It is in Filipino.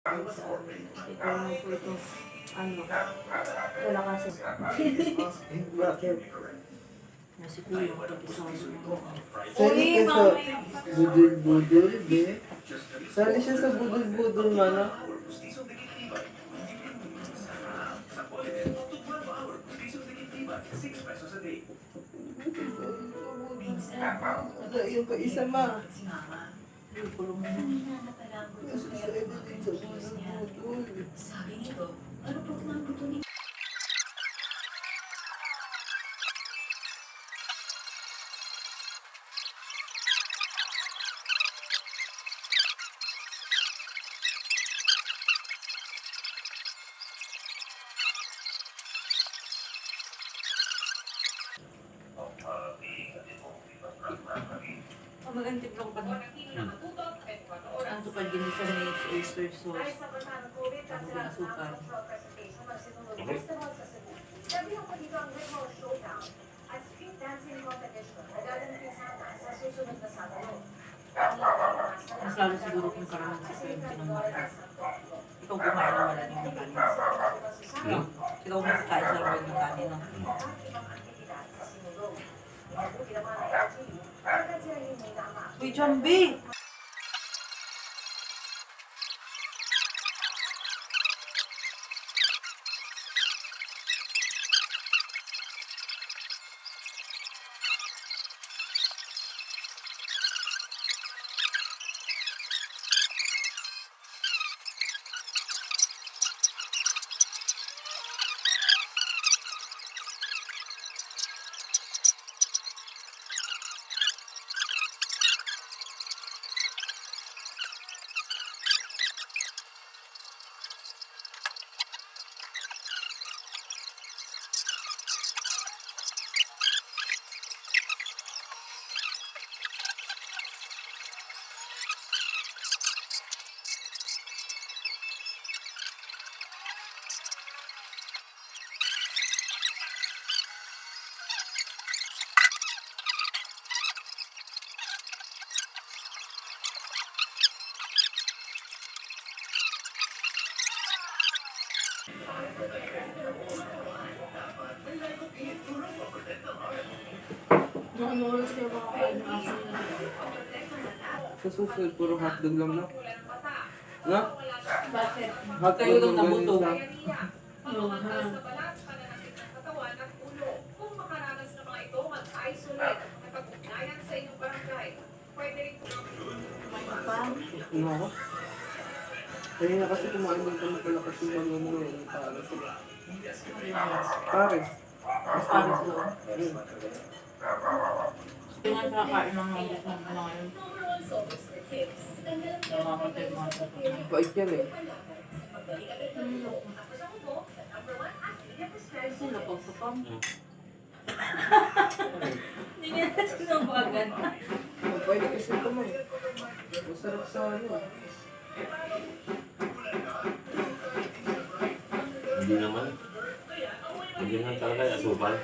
sa amin. Ito na po ito. Ano? Wala kasi. Bakit? Nasi Kuya, pag-isama mo. Sali ka sa budol-budol, be. Sali siya sa budol-budol, mana. Yung kaisa, ma. Kulong mo. Sabi nito, ano po mga buto ni Magantip lang pa na. Ang tupad din sa may oyster sauce. Ako pinasukar. Sabi ko dito ang Ritmo Showdown at street dancing competition na gaganapin sana sa susunod na Sabado. Mas lalo siguro kung karoon si Kuya pinamahal. Ikaw kumain na wala din ng kanin. Ikaw mas kain sa loob ng kanin. No? Uy, Jambi! Noong oras kayo makakain ng asin na. Sa susunod, puro hotdog lang na. Na? Bakit? Hotdog Kayo lang nabuto. ganun Yung Ano ako? Kanina kasi kumain din kami palakas yung ano eh. Pares. Pares. mas pares doon. Hmm. Yung nga nakakain ng mga ngayon. Nakakatay mga tutunan. Bait yan eh. Kasi napagpapang. Hindi niya na sinabagan. Pwede kasi ito mo eh. Masarap sa ano. Hindi naman. Hindi naman talaga asukal.